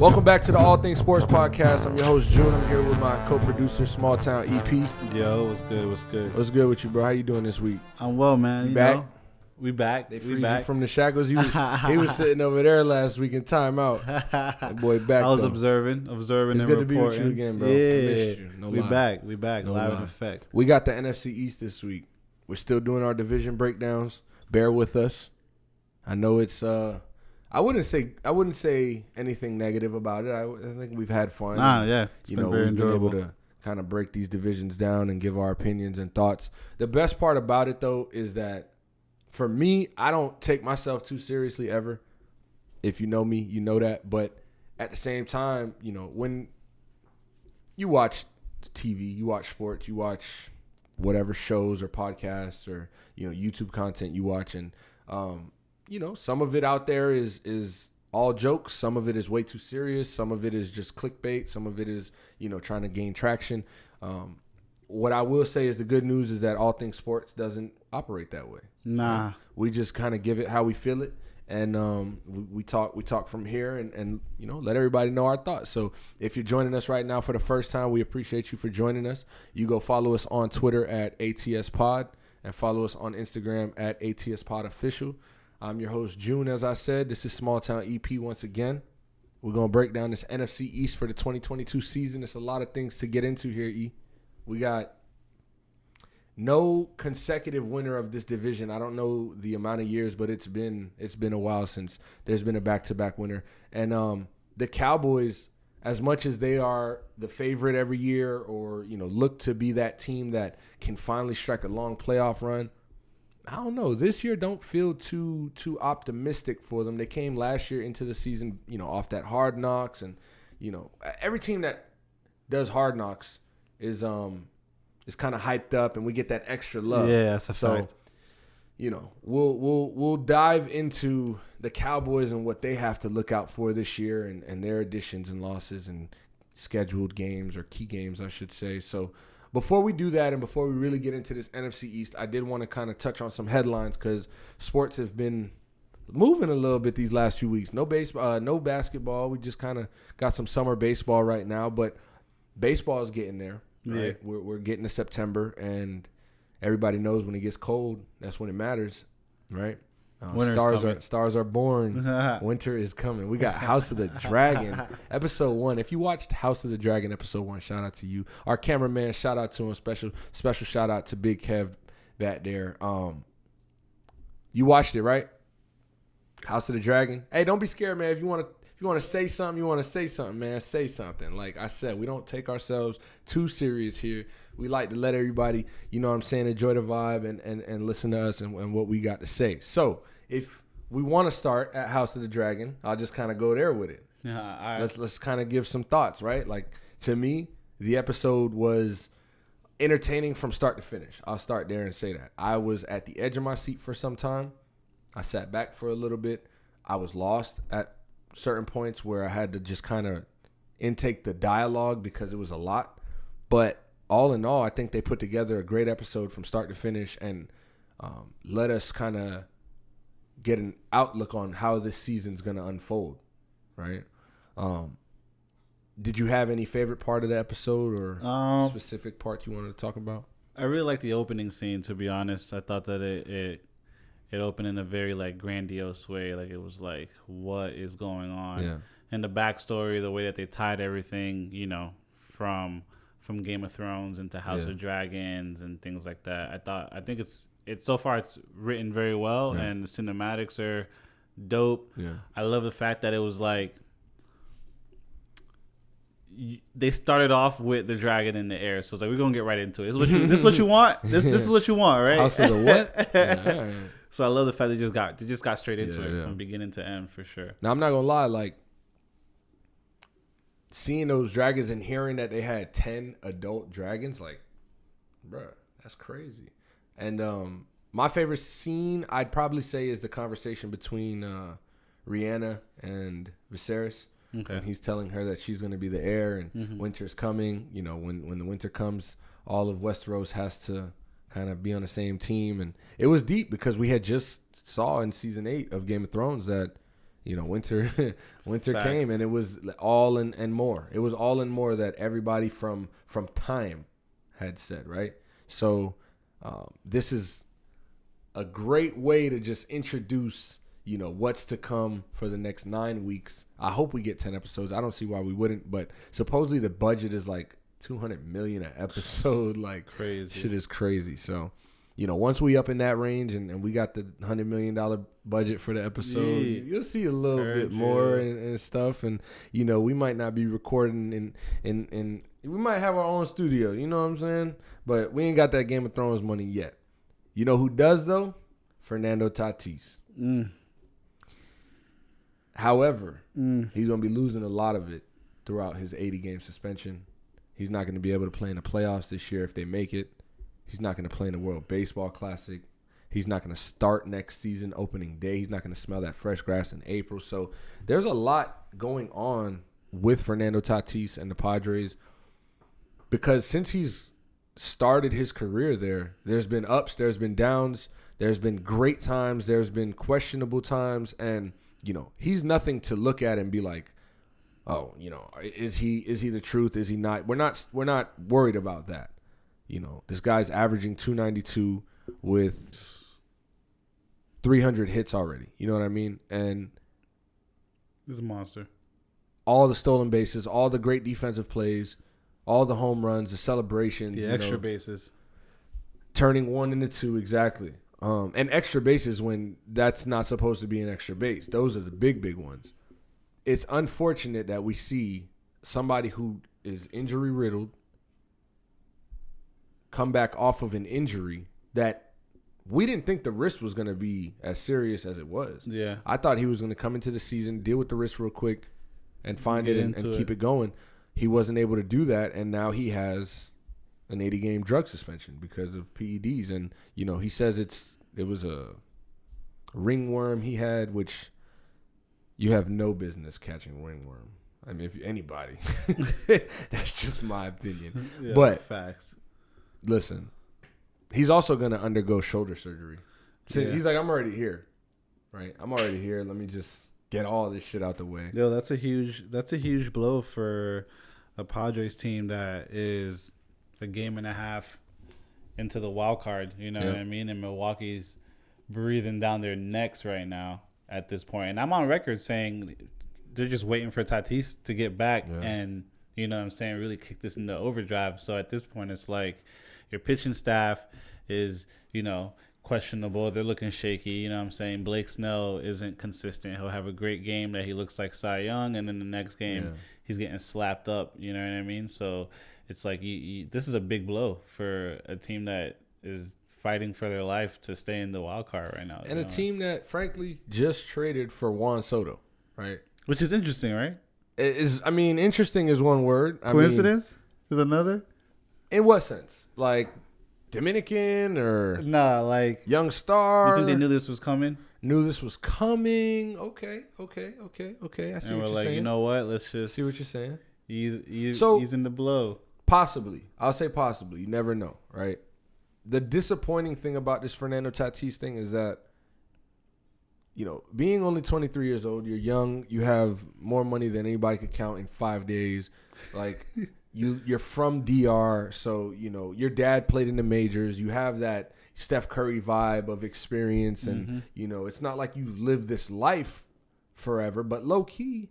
Welcome back to the All Things Sports Podcast. I'm your host, June. I'm here with my co-producer, Small Town EP. Yo, what's good? What's good? What's good with you, bro? How you doing this week? I'm well, man. You back? Know, we back. They freed you from the shackles. He was sitting over there last week in timeout. That boy back. I was though. observing. It's and good reporting. to be with you again, bro. Yeah, No we lie. back. We back. No Live lie. in effect. We got the NFC East this week. We're still doing our division breakdowns. Bear with us. I know it's I wouldn't say anything negative about it. I think we've had fun. Yeah. It's been very enjoyable. Been able to kind of break these divisions down and give our opinions and thoughts. The best part about it, though, is that for me, I don't take myself too seriously ever. If you know me, you know that. But at the same time, you know, when you watch TV, you watch sports, you watch whatever shows or podcasts or, you know, YouTube content you watch, and you know, some of it out there is all jokes. Some of it is way too serious. Some of it is just clickbait. Some of it is, you know, trying to gain traction. What I will say is the good news is that All Things Sports doesn't operate that way. Nah. Right? We just kind of give it how we feel it. And we talk from here and, you know, let everybody know our thoughts. So if you're joining us right now for the first time, we appreciate you for joining us. You go follow us on Twitter at ATSPod and follow us on Instagram at ATSPodOfficial. I'm your host, June, as I said. This is Small Town EP once again. We're going to break down this NFC East for the 2022 season. There's a lot of things to get into here, E. We got no consecutive winner of this division. I don't know the amount of years, but it's been a while since there's been a back-to-back winner. And the Cowboys, as much as they are the favorite every year or, you know, look to be that team that can finally strike a long playoff run, I don't know. This year don't feel too optimistic for them. They came last year into the season, you know, off that Hard Knocks, and, you know, every team that does Hard Knocks is kind of hyped up, and we get that extra love. Yeah, that's a fact. You know, we'll dive into the Cowboys and what they have to look out for this year, and their additions and losses and scheduled games, or key games, I should say. So before we do that, and before we really get into this NFC East, I did want to kind of touch on some headlines, because sports have been moving a little bit these last few weeks. No baseball, no basketball. We just kind of got some summer baseball right now, but baseball is getting there. Right? Yeah. We're getting to September, and everybody knows when it gets cold, that's when it matters, right? Stars are born. Winter is coming. We got House of the Dragon, episode 1. If you watched House of the Dragon episode 1, shout out to you. Our cameraman, shout out to him. Special shout out to Big Kev back there. You watched it, right? House of the Dragon. Hey, don't be scared, man. If you want to say something, man, say something. Like I said, we don't take ourselves too serious here. We like to let everybody, you know what I'm saying, enjoy the vibe and listen to us and what we got to say. So if we want to start at House of the Dragon, I'll just kind of go there with it. Yeah, all right. Let's kind of give some thoughts, right? Like, to me, the episode was entertaining from start to finish. I'll start there and say that. I was at the edge of my seat for some time. I sat back for a little bit. I was lost at certain points where I had to just kind of intake the dialogue because it was a lot. But all in all, I think they put together a great episode from start to finish, and let us kind of get an outlook on how this season's going to unfold, right? Did you have any favorite part of the episode or specific parts you wanted to talk about? I really like the opening scene, to be honest. I thought that it opened in a very, like, grandiose way. Like, it was like, what is going on? Yeah. And the backstory, the way that they tied everything, you know, from Game of Thrones into House of Dragons and things like that. I think it's so far it's written very well, and the cinematics are dope. Yeah. I love the fact that it was like they started off with the dragon in the air, so it's like, we're gonna get right into it. This is what you want. This is what you want, right? House of the what? Yeah. So I love the fact they just got straight into it from beginning to end, for sure. Now, I'm not gonna lie, like, seeing those dragons and hearing that they had 10 adult dragons, like, bruh, that's crazy. And my favorite scene, I'd probably say, is the conversation between Rihanna and Viserys. Okay. And he's telling her that she's going to be the heir, and winter's coming. You know, when the winter comes, all of Westeros has to kind of be on the same team. And it was deep because we had just saw in season 8 of Game of Thrones that, winter Facts. came, and it was all and more. It was all and more that everybody from time had said, right? So this is a great way to just introduce, what's to come for the next 9 weeks. I hope we get 10 episodes. I don't see why we wouldn't, but supposedly the budget is like $200 million an episode. Like, crazy. Shit is crazy. So, once we up in that range and we got the $100 million budget for the episode, you'll see a little bit more and stuff. And, we might not be recording in we might have our own studio, you know what I'm saying? But we ain't got that Game of Thrones money yet. You know who does, though? Fernando Tatis. However, he's going to be losing a lot of it throughout his 80-game suspension. He's not going to be able to play in the playoffs this year if they make it. He's not going to play in the World Baseball Classic. He's not going to start next season opening day. He's not going to smell that fresh grass in April. So there's a lot going on with Fernando Tatis and the Padres, because since he's started his career there, there's been ups, there's been downs, there's been great times, there's been questionable times, and he's nothing to look at and be like, oh, is he the truth? Is he not? We're not worried about that. This guy's averaging 292 with 300 hits already. You know what I mean? And he's a monster. All the stolen bases, all the great defensive plays, all the home runs, the celebrations, the extra bases, turning 1 into 2, exactly. And extra bases when that's not supposed to be an extra base. Those are the big ones. It's unfortunate that we see somebody who is injury riddled come back off of an injury that we didn't think the wrist was going to be as serious as it was. Yeah. I thought he was going to come into the season, deal with the wrist real quick, and find it and keep it going. He wasn't able to do that, and now he has an 80-game drug suspension because of PEDs. And, he says it was a ringworm he had, which you have no business catching ringworm. I mean, if anybody. That's just my opinion. Yeah, but facts. Listen, he's also going to undergo shoulder surgery. So he's like, I'm already here, right? I'm already here. Let me just get all this shit out the way. Yo, that's a huge blow for a Padres team that is a game and a half into the wild card. You know what I mean? And Milwaukee's breathing down their necks right now at this point. And I'm on record saying they're just waiting for Tatis to get back and, really kick this into overdrive. So at this point, it's like your pitching staff is, questionable. They're looking shaky. Blake Snell isn't consistent. He'll have a great game that he looks like Cy Young, and then the next game he's getting slapped up. You know what I mean? So it's like this is a big blow for a team that is fighting for their life to stay in the wild card right now. And a team that, frankly, just traded for Juan Soto, right? Which is interesting, right? Interesting is one word. Coincidence is another? In what sense? Like Dominican or like young star? You think they knew this was coming? Okay. I see and what you're like, saying. You know what? Let's just see what you're saying. He's in the blow. Possibly. I'll say possibly. You never know, right? The disappointing thing about this Fernando Tatis thing is that, being only 23 years old, you're young, you have more money than anybody could count in 5 days. Like, you're from DR, so, your dad played in the majors. You have that Steph Curry vibe of experience, and, it's not like you've lived this life forever, but low-key,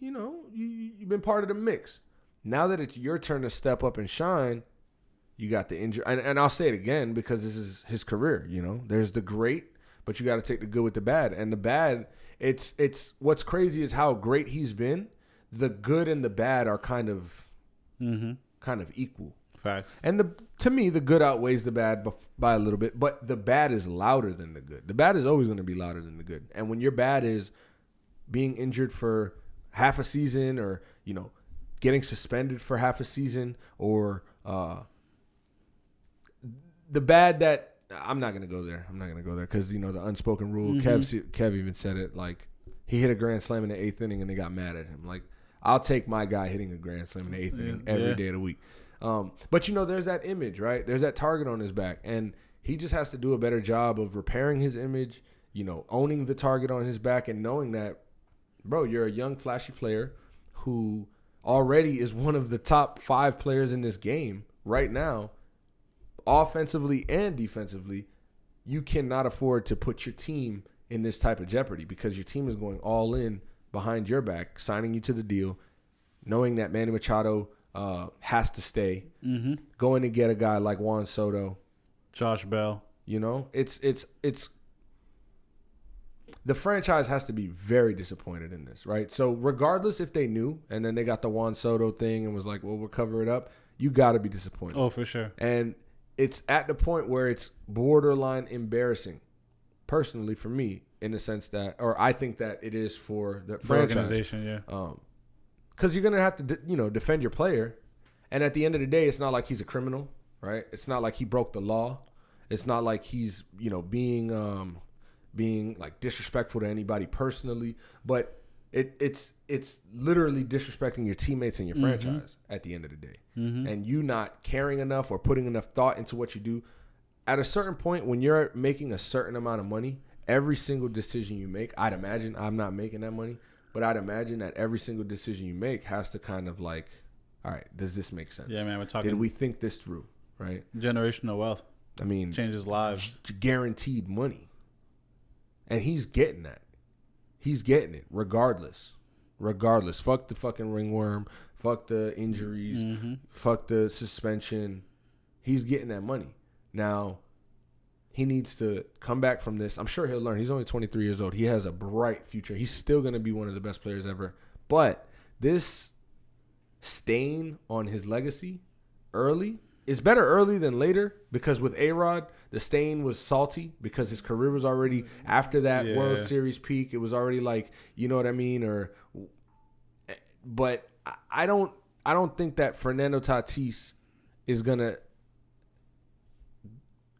you've been part of the mix. Now that it's your turn to step up and shine, you got the injury. And I'll say it again because this is his career, There's the great, but you got to take the good with the bad. And the bad, it's what's crazy is how great he's been. The good and the bad are kind of equal. Facts. And to me, the good outweighs the bad by a little bit, but the bad is louder than the good. The bad is always going to be louder than the good. And when your bad is being injured for half a season or, getting suspended for half a season or the bad that I'm not going to go there. Because, the unspoken rule, Kev even said it, like he hit a grand slam in the 8th inning and they got mad at him. Like, I'll take my guy hitting a grand slam in the 8th inning every day of the week. But, there's that image, right? There's that target on his back. And he just has to do a better job of repairing his image, owning the target on his back and knowing that, bro, you're a young, flashy player who already is one of the top 5 players in this game right now, offensively and defensively. You cannot afford to put your team in this type of jeopardy because your team is going all in behind your back, signing you to the deal, knowing that Manny Machado has to stay, going to get a guy like Juan Soto, Josh Bell. It's the franchise has to be very disappointed in this, right? So regardless if they knew and then they got the Juan Soto thing and was like, well, we'll cover it up, you got to be disappointed. Oh, for sure. And it's at the point where it's borderline embarrassing, personally for me, in the sense that, or I think that it is for the franchise. Organization, yeah. Because you're gonna have to, defend your player, and at the end of the day, it's not like he's a criminal, right? It's not like he broke the law. It's not like he's, being like disrespectful to anybody personally, but it's literally disrespecting your teammates and your franchise at the end of the day. And you not caring enough or putting enough thought into what you do. At a certain point, when you're making a certain amount of money, every single decision you make, I'd imagine, I'm not making that money, but I'd imagine that every single decision you make has to kind of like, all right, does this make sense? Yeah, man, we're talking. Did we think this through, right? Generational wealth. I mean, changes lives. Guaranteed money. And he's getting that. He's getting it regardless. Fuck the fucking ringworm. Fuck the injuries. Fuck the suspension. He's getting that money. Now, he needs to come back from this. I'm sure he'll learn. He's only 23 years old. He has a bright future. He's still going to be one of the best players ever. But this stain on his legacy early is better early than later, because with A-Rod, the stain was salty because his career was already after that World Series peak. It was already like, you know what I mean? But I don't think that Fernando Tatis is going to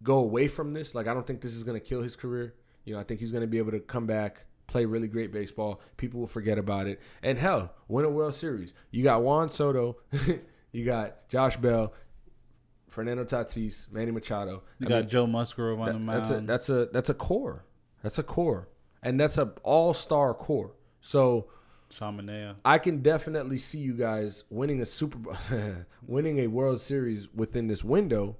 go away from this. Like, I don't think this is going to kill his career. I think he's going to be able to come back, play really great baseball. People will forget about it. And hell, win a World Series. You got Juan Soto. You got Josh Bell. Fernando Tatis, Manny Machado. You got Joe Musgrove on the mound. That's a core. That's a core. And that's an all-star core. So Chaminade. I can definitely see you guys winning winning a World Series within this window,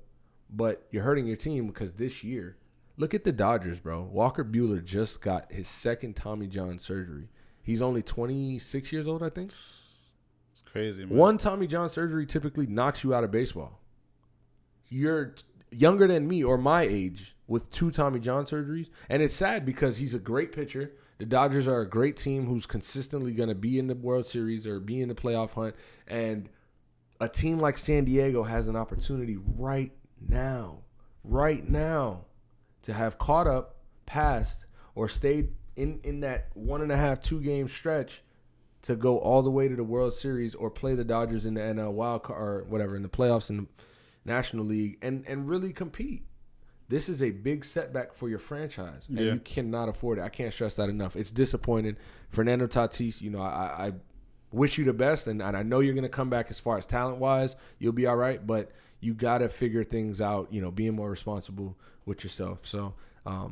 but you're hurting your team because this year, look at the Dodgers, bro. Walker Buehler just got his second Tommy John surgery. He's only 26 years old, I think. It's crazy, man. One Tommy John surgery typically knocks you out of baseball. You're younger than me or my age with 2 Tommy John surgeries. And it's sad because he's a great pitcher. The Dodgers are a great team who's consistently going to be in the World Series or be in the playoff hunt. And a team like San Diego has an opportunity right now, to have caught up, passed, or stayed in that 1.5, 2 game stretch to go all the way to the World Series or play the Dodgers in the NL wild card or whatever, in the playoffs in the National League and really compete. This is a big setback for your franchise, and you cannot afford it. I can't stress that enough. It's disappointing. Fernando Tatis, I wish you the best, and I know you're going to come back as far as talent-wise. You'll be all right, but you got to figure things out, being more responsible with yourself. So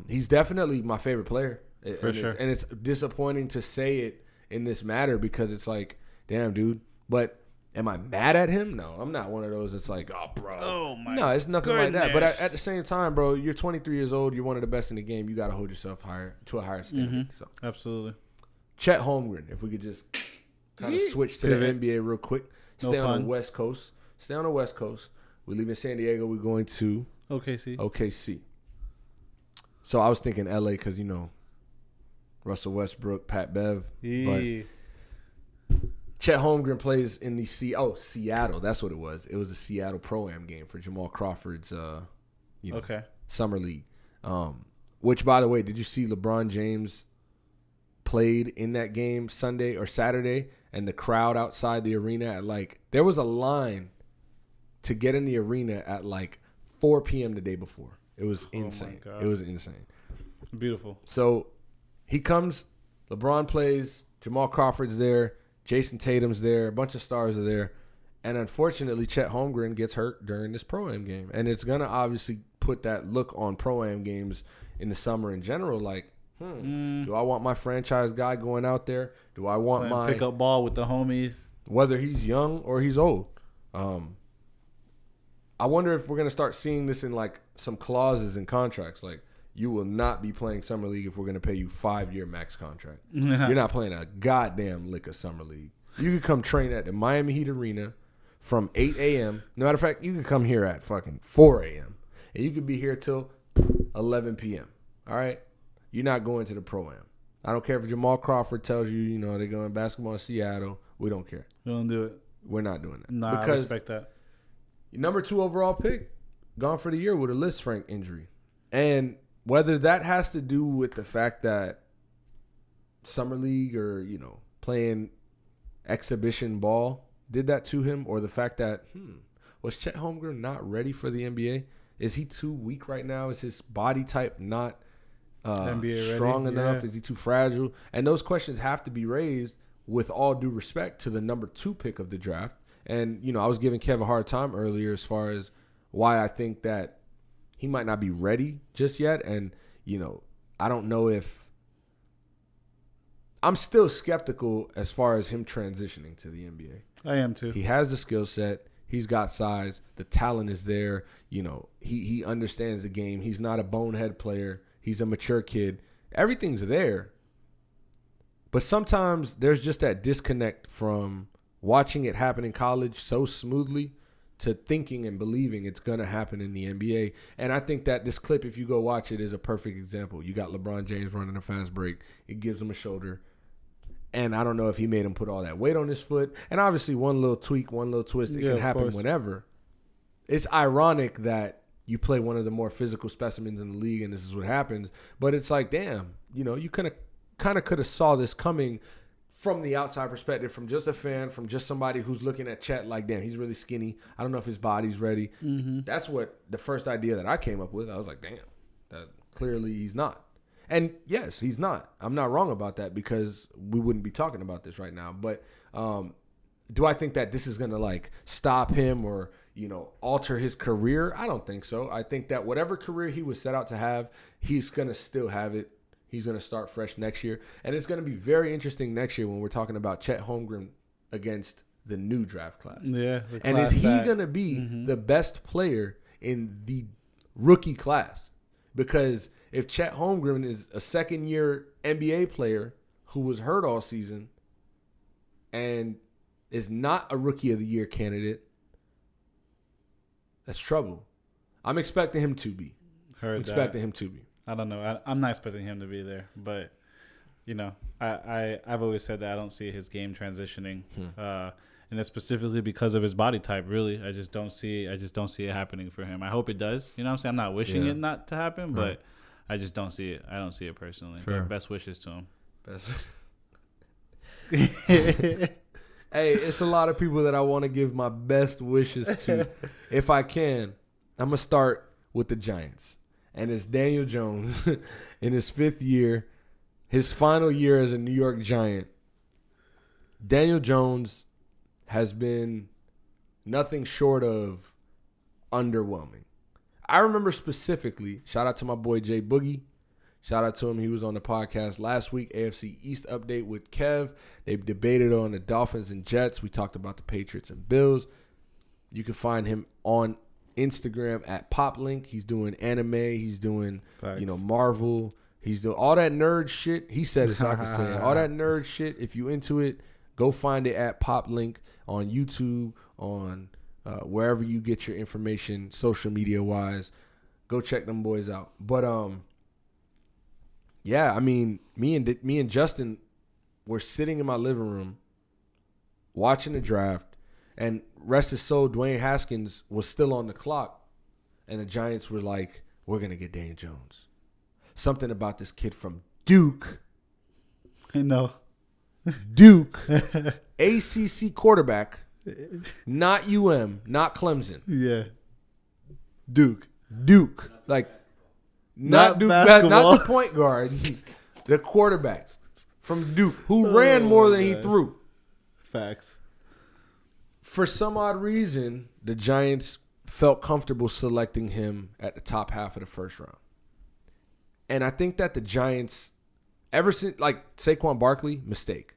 he's definitely my favorite player. For sure. And it's disappointing to say it in this matter because it's like, damn, dude. But am I mad at him? No, I'm not one of those that's like, oh, bro. Oh, my No, it's nothing goodness. like that. But at the same time, bro, you're 23 years old. You're one of the best in the game. You got to hold yourself to a higher standard. So Absolutely. Chet Holmgren, if we could just kind of switch to the NBA real quick. Stay on the West Coast. We're leaving San Diego. We're going to OKC. So I was thinking LA because, Russell Westbrook, Pat Bev. Yeah. But Chet Holmgren plays in the Seattle. That's what it was. It was a Seattle Pro-Am game for Jamal Crawford's summer league. Which, by the way, did you see LeBron James played in that game Sunday or Saturday? And the crowd outside the arena at there was a line to get in the arena at 4 p.m. the day before. It was insane. My God. It was insane. Beautiful. So he comes, LeBron plays, Jamal Crawford's there, Jason Tatum's there, a bunch of stars are there. And unfortunately, Chet Holmgren gets hurt during this Pro-Am game. And it's going to obviously put that look on Pro-Am games in the summer in general. Do I want my franchise guy going out there? Do I want my pick up ball with the homies? Whether he's young or he's old. I wonder if we're going to start seeing this in like some clauses in contracts. Like, you will not be playing Summer League if we're going to pay you 5-year max contract. You're not playing a goddamn lick of Summer League. You can come train at the Miami Heat Arena from 8 a.m. No matter of fact, you can come here at fucking 4 a.m. And you could be here till 11 p.m. All right? You're not going to the Pro-Am. I don't care if Jamal Crawford tells you, they're going basketball in Seattle. We don't care. We don't do it. We're not doing that. Nah, I respect that. Number 2 overall pick, gone for the year with a Lisfranc injury. And whether that has to do with the fact that Summer League or, playing exhibition ball did that to him, or the fact that, was Chet Holmgren not ready for the NBA? Is he too weak right now? Is his body type not strong enough? Yeah. Is he too fragile? And those questions have to be raised with all due respect to the number 2 pick of the draft. And, I was giving Kev a hard time earlier as far as why I think that he might not be ready just yet. And, I don't know if – I'm still skeptical as far as him transitioning to the NBA. I am too. He has the skill set. He's got size. The talent is there. He understands the game. He's not a bonehead player. He's a mature kid. Everything's there. But sometimes there's just that disconnect from watching it happen in college so smoothly to thinking and believing it's going to happen in the NBA. And I think that this clip, if you go watch it, is a perfect example. You got LeBron James running a fast break. It gives him a shoulder. And I don't know if he made him put all that weight on his foot. And obviously one little tweak, one little twist, it can happen whenever. It's ironic that you play one of the more physical specimens in the league and this is what happens. But it's like, damn, you kind of could have saw this coming from the outside perspective, from just a fan, from just somebody who's looking at Chet like, damn, he's really skinny. I don't know if his body's ready. Mm-hmm. That's what the first idea that I came up with. I was like, damn, that clearly he's not. And yes, he's not. I'm not wrong about that because we wouldn't be talking about this right now. But do I think that this is going to like stop him or, alter his career? I don't think so. I think that whatever career he was set out to have, he's going to still have it. He's going to start fresh next year. And it's going to be very interesting next year when we're talking about Chet Holmgren against the new draft class. Yeah. And is he going to be the best player in the rookie class? Because if Chet Holmgren is a second-year NBA player who was hurt all season and is not a Rookie of the Year candidate, that's trouble. I'm expecting him to be. Him to be. I don't know. I'm not expecting him to be there, but I've always said that I don't see his game transitioning, and it's specifically because of his body type. Really, I just don't see it happening for him. I hope it does. You know what I'm saying? I'm not wishing it not to happen, but I just don't see it. I don't see it personally. Sure. Best wishes to him. Hey, it's a lot of people that I want to give my best wishes to. If I can, I'm gonna start with the Giants. And it's Daniel Jones in his 5th year, his final year as a New York Giant. Daniel Jones has been nothing short of underwhelming. I remember specifically, shout out to my boy Jay Boogie. Shout out to him. He was on the podcast last week, AFC East update with Kev. They debated on the Dolphins and Jets. We talked about the Patriots and Bills. You can find him on Instagram at PopLink. He's doing anime. He's doing, Marvel. He's doing all that nerd shit. He said it so I can say it. All that nerd shit. If you into it, go find it at PopLink on YouTube, on wherever you get your information, social media wise. Go check them boys out. But yeah, I mean, me and Justin were sitting in my living room watching the draft. And rest his soul, Dwayne Haskins was still on the clock. And the Giants were like, we're going to get Daniel Jones. Something about this kid from Duke. I know. Duke. ACC quarterback. Not UM. Not Clemson. Yeah. Duke. Like, not Duke. Not the point guard. The quarterback from Duke who ran more than he threw. Facts. For some odd reason, the Giants felt comfortable selecting him at the top half of the first round. And I think that the Giants ever since, like, Saquon Barkley, mistake,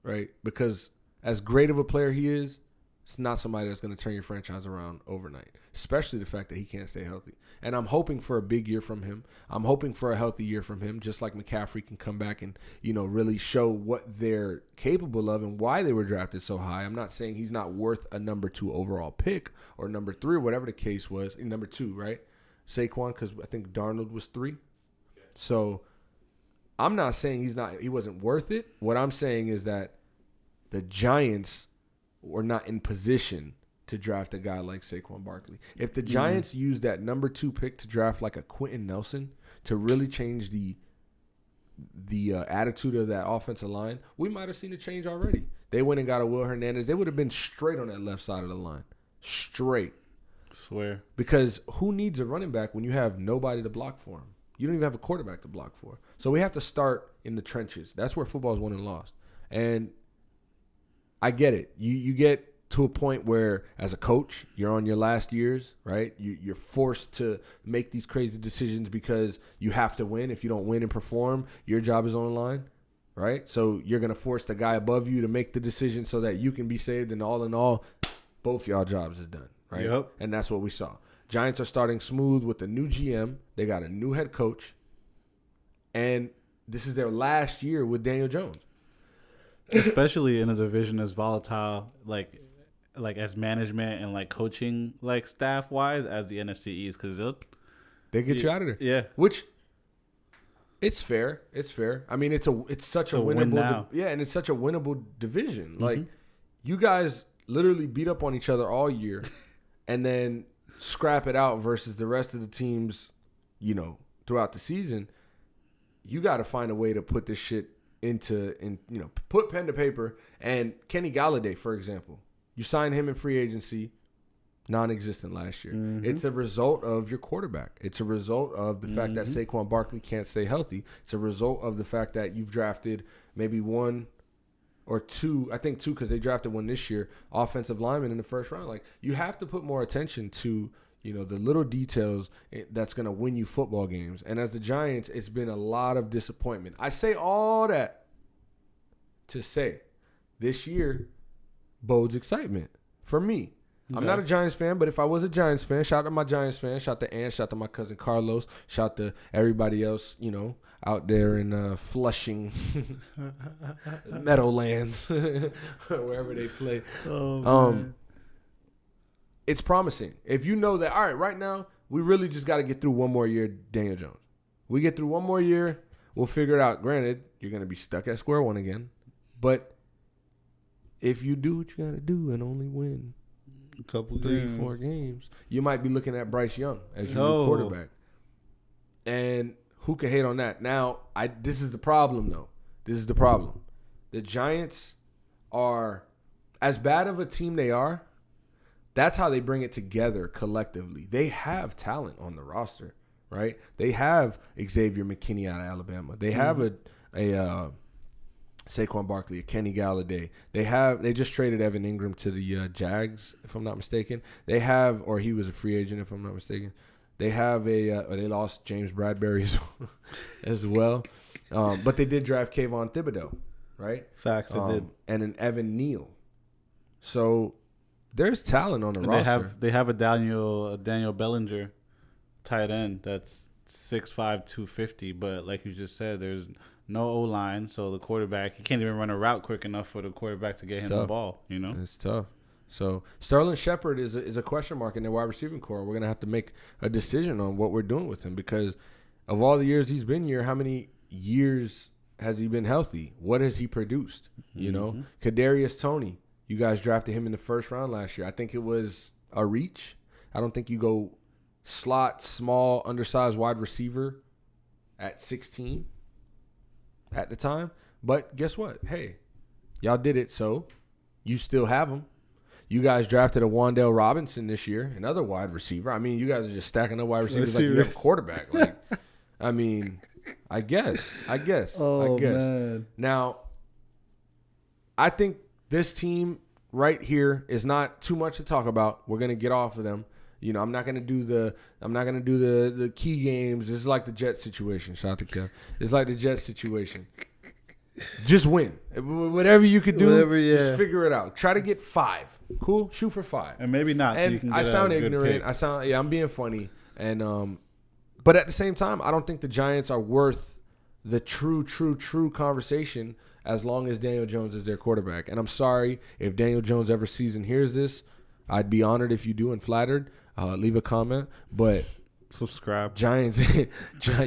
right? Because as great of a player he is, it's not somebody that's going to turn your franchise around overnight, especially the fact that he can't stay healthy. And I'm hoping for a big year from him. I'm hoping for a healthy year from him, just like McCaffrey can come back and, really show what they're capable of and why they were drafted so high. I'm not saying he's not worth a number 2 overall pick or number 3 or whatever the case was. Number 2, right? Saquon, because I think Darnold was 3. So I'm not saying he wasn't worth it. What I'm saying is that the Giants were not in position to draft a guy like Saquon Barkley. If the Giants used that number 2 pick to draft like a Quentin Nelson to really change the attitude of that offensive line, we might have seen a change already. They went and got a Will Hernandez. They would have been straight on that left side of the line. Straight. Swear. Because who needs a running back when you have nobody to block for him? You don't even have a quarterback to block for. So we have to start in the trenches. That's where football is won and lost. And I get it. You get to a point where, as a coach, you're on your last years, right? You're forced to make these crazy decisions because you have to win. If you don't win and perform, your job is on the line, right? So you're going to force the guy above you to make the decision so that you can be saved. And all in all, both y'all jobs is done, right? Yep. And that's what we saw. Giants are starting smooth with a new GM. They got a new head coach. And this is their last year with Daniel Jones. Especially in a division as volatile, like as management and like coaching, like staff wise, as the NFC East, because they get you out of there. Yeah, which it's fair. It's fair. I mean, it's such a winnable. And it's such a winnable division. Mm-hmm. Like, you guys literally beat up on each other all year, and then scrap it out versus the rest of the teams. Throughout the season, you got to find a way to put this shit put pen to paper. And Kenny Galladay, for example, you signed him in free agency, non-existent last year. Mm-hmm. It's a result of your quarterback. It's a result of the fact that Saquon Barkley can't stay healthy. It's a result of the fact that you've drafted maybe 1 or 2, I think 2 because they drafted 1 this year, offensive linemen in the first round. Like, you have to put more attention to the little details that's going to win you football games. And as the Giants, it's been a lot of disappointment. I say all that to say this year bodes excitement for me. Okay. I'm not a Giants fan, but if I was a Giants fan, shout out to my Giants fans, shout out to Ann, shout out to my cousin Carlos, shout out to everybody else, out there in Flushing, Meadowlands, wherever they play. It's promising. If you know that, all right, right now, we really just got to get through one more year, Daniel Jones. We get through one more year, we'll figure it out. Granted, you're going to be stuck at square one again. But if you do what you got to do and only win a couple 3-4 games, you might be looking at Bryce Young as your new quarterback. And who can hate on that? Now, this is the problem, though. This is the problem. The Giants are, as bad of a team they are, that's how they bring it together collectively. They have talent on the roster, right? They have Xavier McKinney out of Alabama. They have a Saquon Barkley, a Kenny Galladay. They just traded Evan Ingram to the Jags, if I'm not mistaken. They have, or he was a free agent, if I'm not mistaken. They have they lost James Bradbury as well. But they did draft Kayvon Thibodeau, right? Facts, they did. And an Evan Neal. So there's talent on the roster. They have a Daniel Bellinger tight end that's 6'5", 250, but like you just said, there's no O-line, so the quarterback, he can't even run a route quick enough for the quarterback to get him the ball, It's tough. So Sterling Shepard is a question mark in their wide receiving core. We're going to have to make a decision on what we're doing with him because of all the years he's been here, how many years has he been healthy? What has he produced? Kadarius Toney. You guys drafted him in the first round last year. I think it was a reach. I don't think you go slot, small, undersized wide receiver at 16 at the time. But guess what? Hey, y'all did it, so you still have him. You guys drafted a Wan'Dale Robinson this year, another wide receiver. I mean, you guys are just stacking up wide receivers like you have a quarterback. Like, I mean, I guess. Oh, man. Now, I think this team right here is not too much to talk about. We're going to get off of them. I'm not gonna do the key games. This is like the Jets situation. Shout out to Kev. It's like the Jets situation. Just win. Whatever you could do, just figure it out. Try to get 5. Cool? Shoot for 5. And maybe not. And so you can get I sound ignorant. Pick. I'm being funny. And but at the same time, I don't think the Giants are worth the true conversation as long as Daniel Jones is their quarterback. And I'm sorry if Daniel Jones ever sees and hears this. I'd be honored if you do and flattered. Leave a comment. But subscribe. Giants,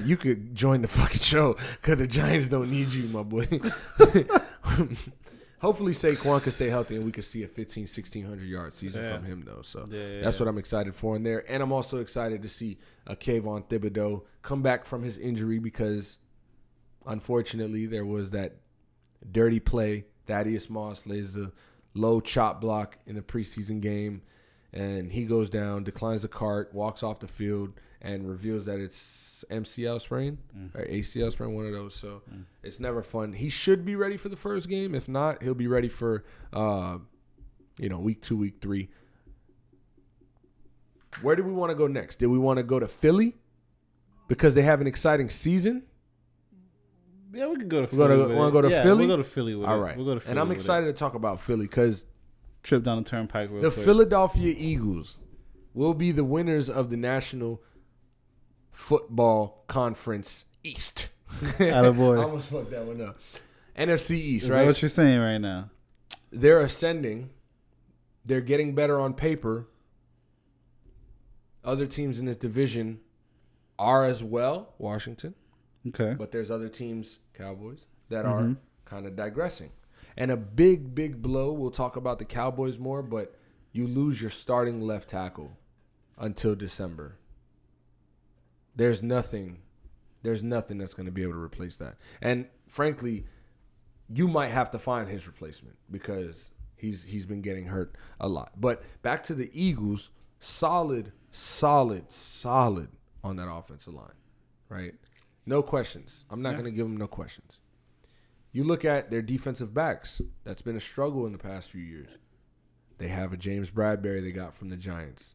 you could join the fucking show because the Giants don't need you, my boy. Hopefully Saquon can stay healthy and we can see a 1,600 yard season from him, though. So that's what I'm excited for in there. And I'm also excited to see Kayvon Thibodeau come back from his injury because, unfortunately, there was that dirty play. Thaddeus Moss lays the low chop block in the preseason game, and he goes down, declines the cart, walks off the field, and reveals that it's MCL sprain or ACL sprain, one of those. So it's never fun. He should be ready for the first game. If not, he'll be ready for, week 2, week 3. Where do we want to go next? Did we want to go to Philly because they have an exciting season? Yeah, we could go to Philly. Want to go to Philly? We'll go to Philly with All right. We'll go to Philly. And I'm excited to talk about Philly because trip down the turnpike real quick. The Philadelphia Eagles will be the winners of the National Football Conference East. Attaboy. I almost fucked that one up. NFC East, Is right? that what you're saying right now? They're ascending. They're getting better on paper. Other teams in the division are as well. Washington. Okay. But there's other teams, Cowboys, that are kind of digressing. And a big blow, we'll talk about the Cowboys more, but you lose your starting left tackle until December. There's nothing that's going to be able to replace that. And frankly, you might have to find his replacement because he's been getting hurt a lot. But back to the Eagles, solid on that offensive line, right? No questions. I'm not going to give them no questions. You look at their defensive backs. That's been a struggle in the past few years. They have a James Bradbury they got from the Giants.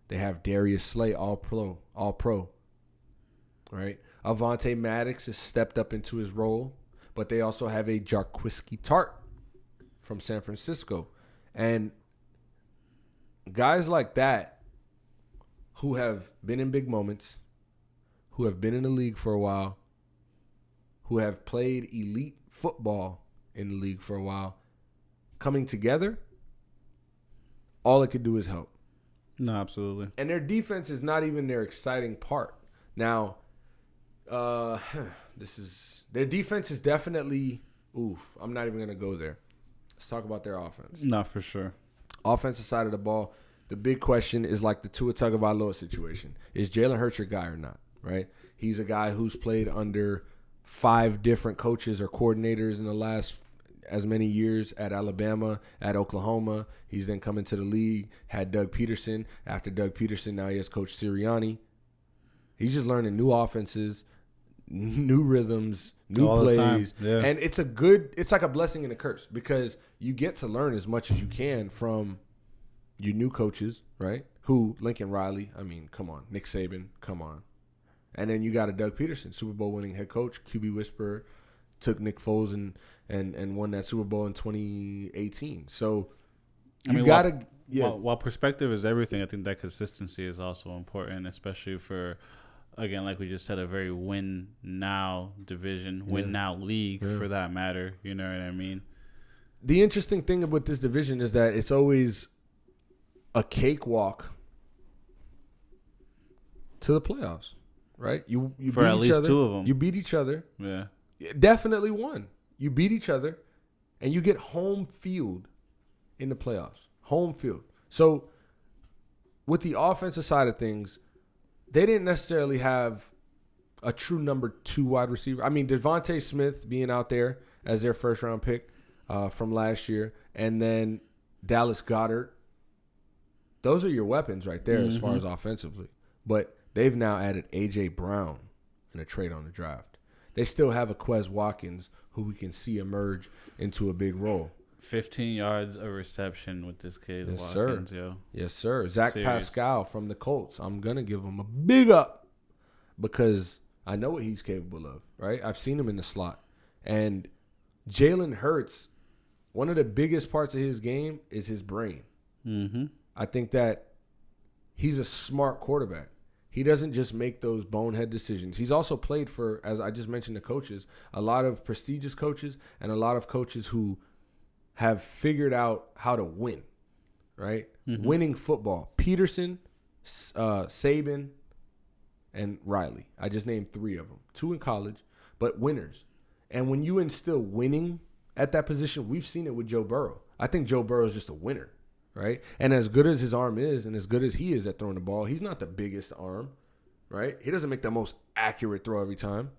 They have Darius Slay, all pro. Right? Avonte Maddox has stepped up into his role, but they also have a Jarquiski Tart from San Francisco. And guys like that who have been in big moments, who have been in the league for a while, who have played elite football in the league for a while, coming together, all it could do is help. No, absolutely. And their defense is not even their exciting part. Now, their defense is definitely, I'm not even going to go there. Let's talk about their offense. No, for sure. Offensive side of the ball, the big question is like the Tua Tagovailoa situation. Is Jalen Hurts your guy or not, right? He's a guy who's played under 5 different coaches or coordinators in the last as many years at Alabama, at Oklahoma. He's then come into the league, had Doug Peterson. After Doug Peterson, now he has Coach Sirianni. He's just learning new offenses, new rhythms, new plays. Yeah. And it's like a blessing and a curse because you get to learn as much as you can from your new coaches, right? Who, Lincoln Riley, come on. Nick Saban, come on. And then you got a Doug Peterson, Super Bowl winning head coach, QB whisperer, took Nick Foles and won that Super Bowl in 2018. So you got to – While perspective is everything, I think that consistency is also important, especially for, again, like we just said, a very win-now division, win-now league for that matter. You know what I mean? The interesting thing with this division is that it's always a cakewalk to the playoffs. Right? You for beat at each least other. 2 of them. You beat each other. Yeah. Definitely won. You beat each other, and you get home field in the playoffs. Home field. So with the offensive side of things, they didn't necessarily have a true number 2 wide receiver. Devontae Smith being out there as their first-round pick from last year, and then Dallas Goedert. Those are your weapons right there as far as offensively. But they've now added A.J. Brown in a trade on the draft. They still have a Quez Watkins who we can see emerge into a big role. 15 yards of reception with this kid. Yes, Watkins, sir. Yo. Yes, sir. Zach Serious. Pascal from the Colts. I'm going to give him a big up because I know what he's capable of, right? I've seen him in the slot. And Jalen Hurts, one of the biggest parts of his game is his brain. Mm-hmm. I think that he's a smart quarterback. He doesn't just make those bonehead decisions. He's also played for, as I just mentioned, the coaches, a lot of prestigious coaches and a lot of coaches who have figured out how to win, right? Mm-hmm. Winning football. Peterson, Saban, and Riley. I just named 3 of them. 2 in college, but winners. And when you instill winning at that position, we've seen it with Joe Burrow. I think Joe Burrow is just a winner. Right? And as good as his arm is and as good as he is at throwing the ball, he's not the biggest arm, right? He doesn't make the most accurate throw every time.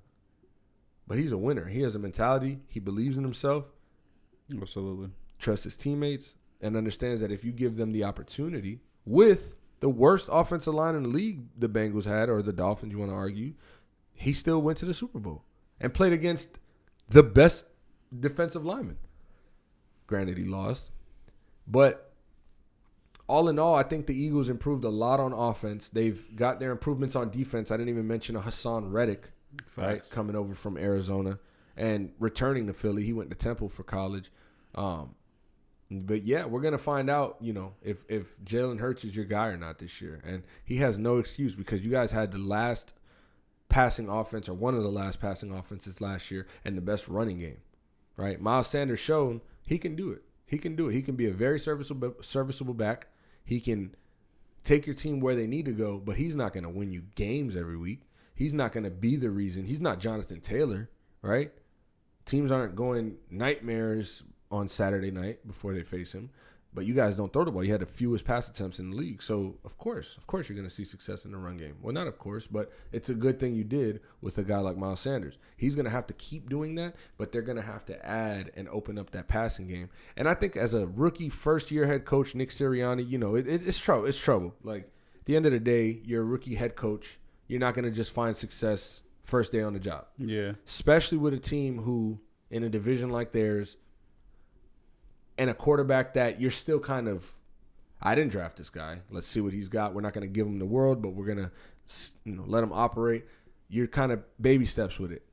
But he's a winner. He has a mentality. He believes in himself. Absolutely. Trusts his teammates and understands that if you give them the opportunity with the worst offensive line in the league the Bengals had, or the Dolphins, you want to argue, he still went to the Super Bowl and played against the best defensive lineman. Granted, he lost. But all in all, I think the Eagles improved a lot on offense. They've got their improvements on defense. I didn't even mention a Hassan Reddick, right, coming over from Arizona and returning to Philly. He went to Temple for college. But, yeah, we're going to find out, if Jalen Hurts is your guy or not this year. And he has no excuse because you guys had the last passing offense or one of the last passing offenses last year and the best running game, right? Miles Sanders shown he can do it. He can do it. He can be a very serviceable back. He can take your team where they need to go, but he's not going to win you games every week. He's not going to be the reason. He's not Jonathan Taylor, right? Teams aren't going nightmares on Saturday night before they face him. But you guys don't throw the ball. You had the fewest pass attempts in the league. So, of course, you're going to see success in the run game. Well, not of course, but it's a good thing you did with a guy like Miles Sanders. He's going to have to keep doing that, but they're going to have to add and open up that passing game. And I think as a rookie first-year head coach, Nick Sirianni, it's trouble. It's trouble. Like, at the end of the day, you're a rookie head coach. You're not going to just find success first day on the job. Yeah. Especially with a team who, in a division like theirs, and a quarterback that you're still kind of, I didn't draft this guy. Let's see what he's got. We're not going to give him the world, but we're going to let him operate. You're kind of baby steps with it.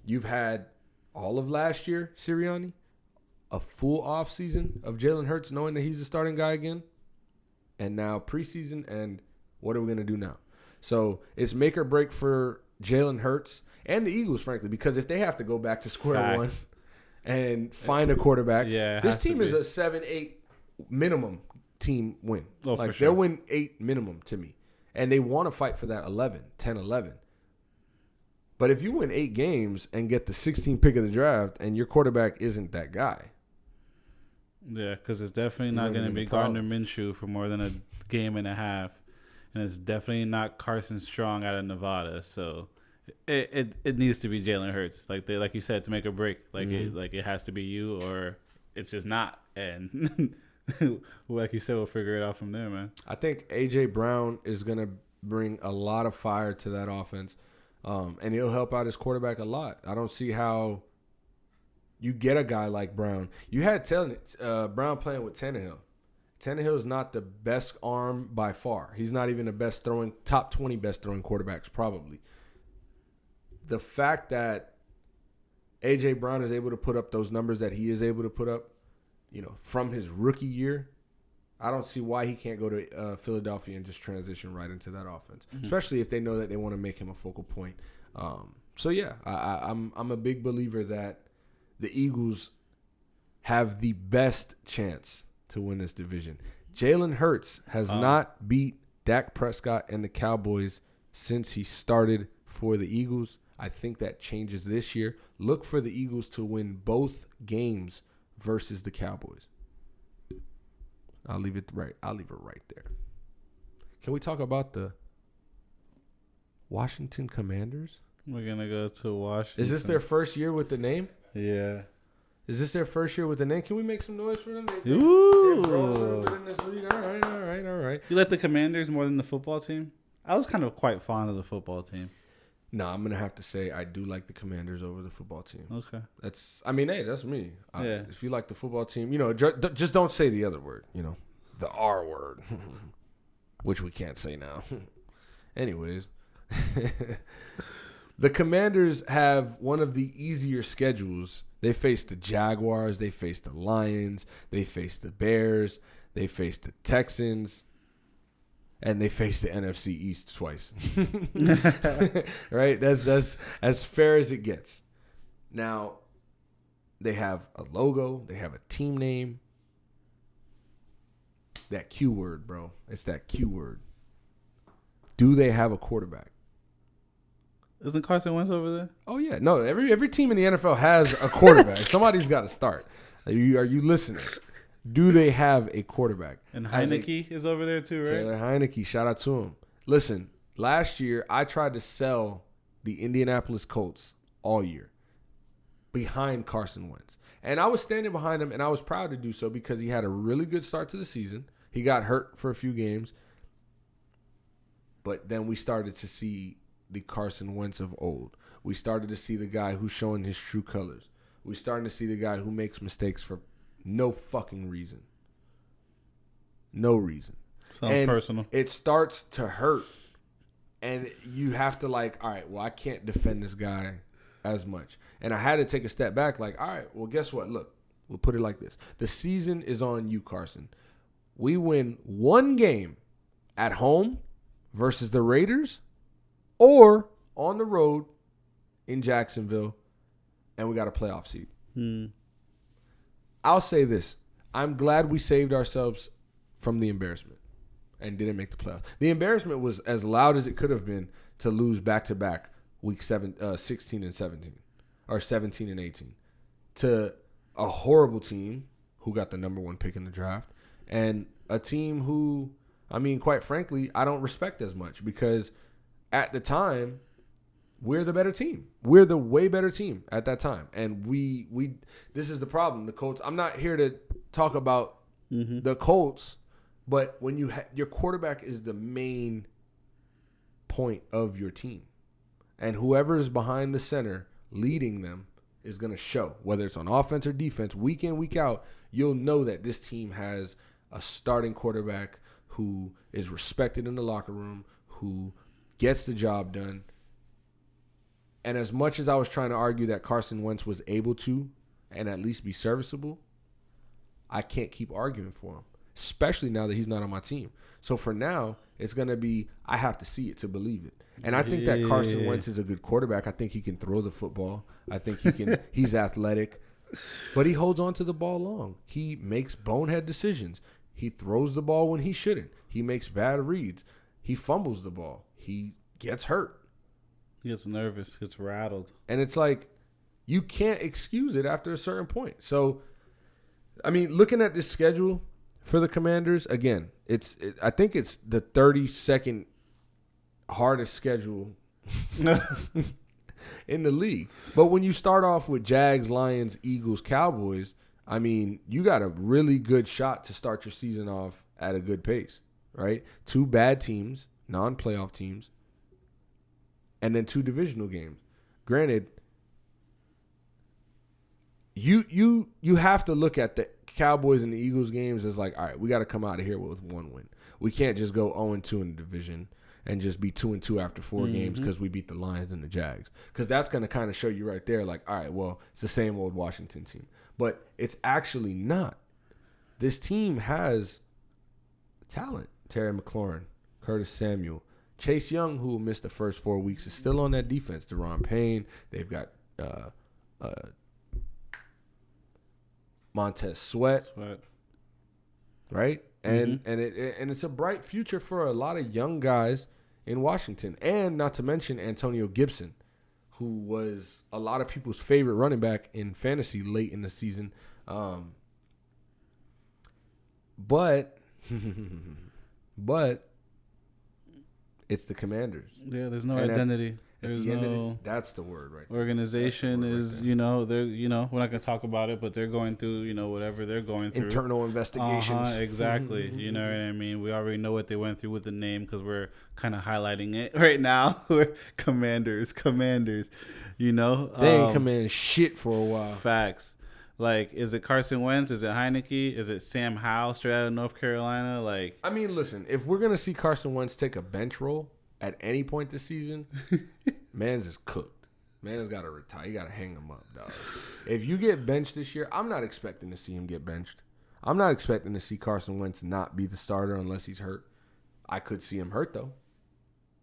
You've had all of last year, Sirianni, a full offseason of Jalen Hurts knowing that he's the starting guy again, and now preseason, and what are we going to do now? So it's make or break for Jalen Hurts and the Eagles, frankly, because if they have to go back to square one and find a quarterback. Yeah, this team is a 7-8 minimum team win. Oh, like, for sure. They'll win 8 minimum to me. And they want to fight for that 10-11. But if you win 8 games and get the 16th pick of the draft and your quarterback isn't that guy. Yeah, because it's definitely not going to be Gardner Minshew for more than a game and a half. And it's definitely not Carson Strong out of Nevada. So It needs to be Jalen Hurts, like you said, to make a break. It has to be you, or it's just not. And like you said, we'll figure it out from there, man. I think AJ Brown is gonna bring a lot of fire to that offense, and he'll help out his quarterback a lot. I don't see how you get a guy like Brown. You had Brown playing with Tannehill. Tannehill is not the best arm by far. He's not even the top 20 best throwing quarterbacks probably. The fact that A.J. Brown is able to put up those numbers that he is able to put up, from his rookie year, I don't see why he can't go to Philadelphia and just transition right into that offense, especially if they know that they want to make him a focal point. I'm a big believer that the Eagles have the best chance to win this division. Jalen Hurts has not beat Dak Prescott and the Cowboys since he started for the Eagles. I think that changes this year. Look for the Eagles to win both games versus the Cowboys. I'll leave it right there. Can we talk about the Washington Commanders? We're going to go to Washington. Is this their first year with the name? Yeah. Is this their first year with the name? Can we make some noise for them? Ooh. They've grown a little bit in this league. All right. You like the Commanders more than the football team? I was kind of quite fond of the football team. No, I'm gonna have to say I do like the Commanders over the football team. Okay. Hey, that's me. Yeah. If you like the football team, just don't say the other word. The R word, which we can't say now. Anyways, the Commanders have one of the easier schedules. They face the Jaguars, they face the Lions, they face the Bears, they face the Texans. And they face the NFC East twice. Right? That's as fair as it gets. Now, they have a logo. They have a team name. That Q word, bro. It's that Q word. Do they have a quarterback? Isn't Carson Wentz over there? Oh, yeah. No, every team in the NFL has a quarterback. Somebody's got to start. Are you listening? Do they have a quarterback? And Heineke is over there too, right? Taylor Heineke, shout out to him. Listen, last year I tried to sell the Indianapolis Colts all year behind Carson Wentz. And I was standing behind him, and I was proud to do so because he had a really good start to the season. He got hurt for a few games. But then we started to see the Carson Wentz of old. We started to see the guy who's showing his true colors. We started to see the guy who makes mistakes for no fucking reason. No reason. Sounds personal. It starts to hurt. And you have to all right, well, I can't defend this guy as much. And I had to take a step back all right, well, guess what? Look, we'll put it like this. The season is on you, Carson. We win one game at home versus the Raiders or on the road in Jacksonville, and we got a playoff seed. I'll say this. I'm glad we saved ourselves from the embarrassment and didn't make the playoffs. The embarrassment was as loud as it could have been to lose back-to-back week 16 and 17 or 17 and 18 to a horrible team who got the number one pick in the draft and a team who, quite frankly, I don't respect as much because at the time, we're the better team. We're the way better team at that time. And we this is the problem. The Colts, I'm not here to talk about the Colts, but when your quarterback is the main point of your team. And whoever is behind the center leading them is going to show. Whether it's on offense or defense, week in, week out, you'll know that this team has a starting quarterback who is respected in the locker room, who gets the job done. And as much as I was trying to argue that Carson Wentz was able to and at least be serviceable, I can't keep arguing for him, especially now that he's not on my team. So for now, it's going to be I have to see it to believe it. And I think that Carson Wentz is a good quarterback. I think he can throw the football. I think he can. He's athletic. But he holds on to the ball long. He makes bonehead decisions. He throws the ball when he shouldn't. He makes bad reads. He fumbles the ball. He gets hurt. He gets nervous, gets rattled. And it's you can't excuse it after a certain point. So, looking at this schedule for the Commanders, again, I think it's the 32nd hardest schedule in the league. But when you start off with Jags, Lions, Eagles, Cowboys, you got a really good shot to start your season off at a good pace, right? 2 bad teams, non-playoff teams. And then 2 divisional games. Granted, you have to look at the Cowboys and the Eagles games as all right, we got to come out of here with 1 win. We can't just go 0-2 in the division and just be 2-2 after 4 games because we beat the Lions and the Jags. Because that's going to kind of show you right there, all right, well, it's the same old Washington team. But it's actually not. This team has talent. Terry McLaurin, Curtis Samuel, Chase Young, who missed the first 4 weeks, is still on that defense. Deron Payne. They've got Montez Sweat. Right? And it's a bright future for a lot of young guys in Washington. And not to mention Antonio Gibson, who was a lot of people's favorite running back in fantasy late in the season. But It's the Commanders. Yeah, there's no identity. There's no. That's the word right there. Organization is, they're, we're not gonna talk about it, but they're going through, whatever they're going through. Internal investigations. Exactly. You know what I mean? We already know what they went through with the name because we're kind of highlighting it right now. We're Commanders. They ain't command shit for a while. Facts. Like, is it Carson Wentz? Is it Heineke? Is it Sam Howell straight out of North Carolina? Like, I mean, listen, if we're gonna see Carson Wentz take a bench role at any point this season, man's is cooked. Man's got to retire. You got to hang him up, dog. If you get benched this year, I'm not expecting to see him get benched. I'm not expecting to see Carson Wentz not be the starter unless he's hurt. I could see him hurt though.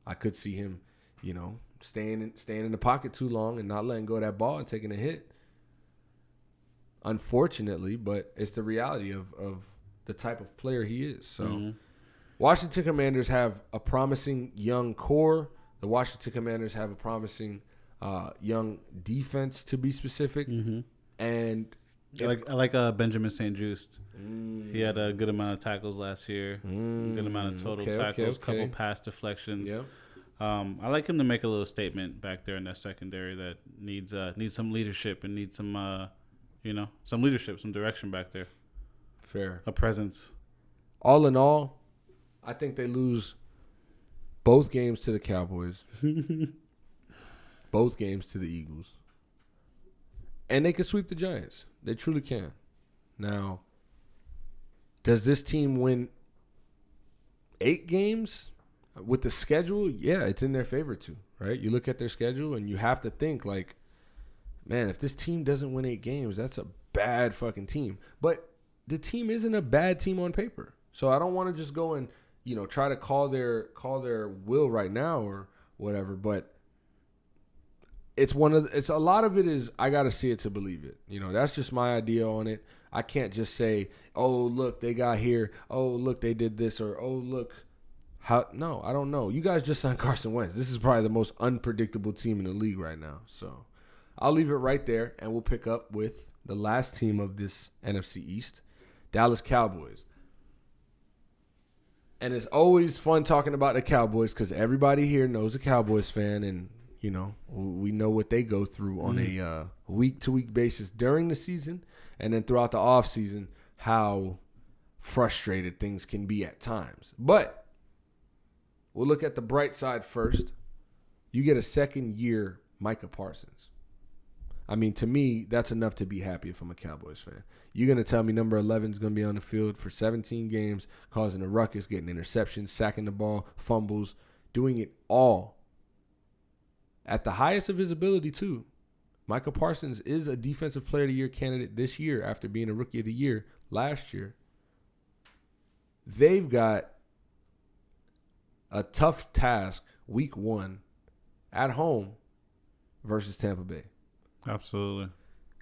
I could see him, staying in the pocket too long and not letting go of that ball and taking a hit. Unfortunately, but it's the reality of the type of player he is. So, Washington Commanders have a promising young core. The Washington Commanders have a promising young defense, to be specific. And I like Benjamin St-Juste. He had a good amount of tackles last year. Good amount of total tackles. Couple pass deflections. Yep. I like him to make a little statement back there in that secondary that needs some leadership and needs some some leadership, some direction back there. Fair. A presence. All in all, I think they lose both games to the Cowboys, both games to the Eagles, and they can sweep the Giants. They truly can. Now, does this team win 8 games with the schedule? Yeah, it's in their favor too, right? You look at their schedule and you have to think like, man, if this team doesn't win 8 games, that's a bad fucking team. But the team isn't a bad team on paper. So I don't want to just go and, try to call their will right now or whatever. But it's a lot of it is I got to see it to believe it. That's just my idea on it. I can't just say, oh, look, they got here. Oh, look, they did this. Or, oh, look. No, I don't know. You guys just signed Carson Wentz. This is probably the most unpredictable team in the league right now. So I'll leave it right there, and we'll pick up with the last team of this NFC East, Dallas Cowboys. And it's always fun talking about the Cowboys because everybody here knows a Cowboys fan, and, we know what they go through on a week-to-week basis during the season and then throughout the offseason, how frustrated things can be at times. But we'll look at the bright side first. You get a second-year Micah Parsons. I mean, to me, that's enough to be happy if I'm a Cowboys fan. You're going to tell me number 11 is going to be on the field for 17 games, causing a ruckus, getting interceptions, sacking the ball, fumbles, doing it all at the highest of his ability, too. Micah Parsons is a Defensive Player of the Year candidate this year after being a Rookie of the Year last year. They've got a tough task week 1 at home versus Tampa Bay. Absolutely.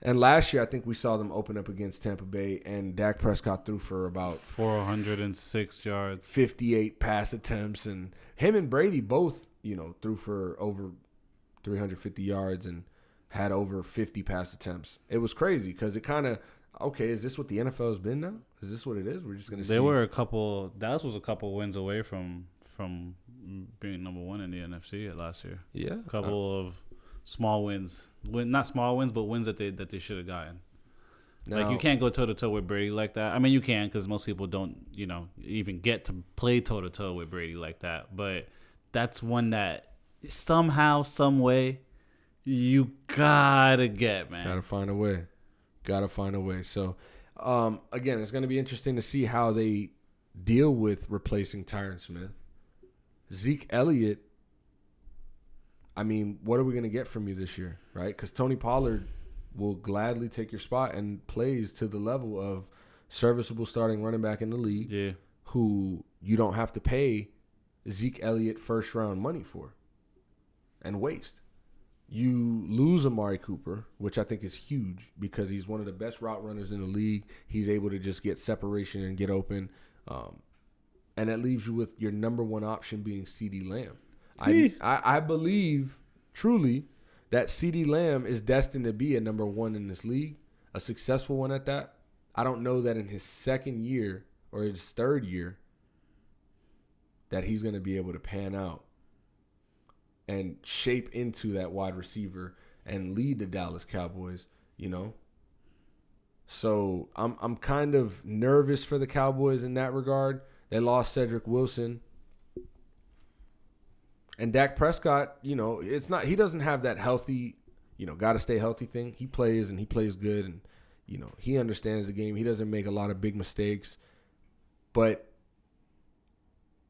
And last year, I think we saw them open up against Tampa Bay, and Dak Prescott threw for about 406 yards, 58 pass attempts, and him and Brady both, threw for over 350 yards and had over 50 pass attempts. It was crazy because it kind of, okay, is this what the NFL has been now? Is this what it is? We're just going to see. Dallas was a couple wins away from being number 1 in the NFC last year. Yeah. A couple of small wins. Not small wins, but wins that they should have gotten. Now, like, you can't go toe-to-toe with Brady like that. I mean, you can because most people don't, even get to play toe-to-toe with Brady like that. But that's one that somehow, some way, you gotta get, man. Gotta find a way. So, again, it's going to be interesting to see how they deal with replacing Tyron Smith. Zeke Elliott, I mean, what are we going to get from you this year, right? Because Tony Pollard will gladly take your spot and plays to the level of serviceable starting running back in the league, who you don't have to pay Zeke Elliott first-round money for and waste. You lose Amari Cooper, which I think is huge because he's one of the best route runners in the league. He's able to just get separation and get open. And that leaves you with your number 1 option being CeeDee Lamb. I believe truly that CeeDee Lamb is destined to be a number 1 in this league, a successful one at that. I don't know that in his second year or his third year that he's going to be able to pan out and shape into that wide receiver and lead the Dallas Cowboys, you know. So I'm kind of nervous for the Cowboys in that regard. They lost Cedric Wilson. And Dak Prescott, you know, he doesn't have that healthy, you know, got to stay healthy thing. He plays and he plays good and, you know, he understands the game. He doesn't make a lot of big mistakes. But,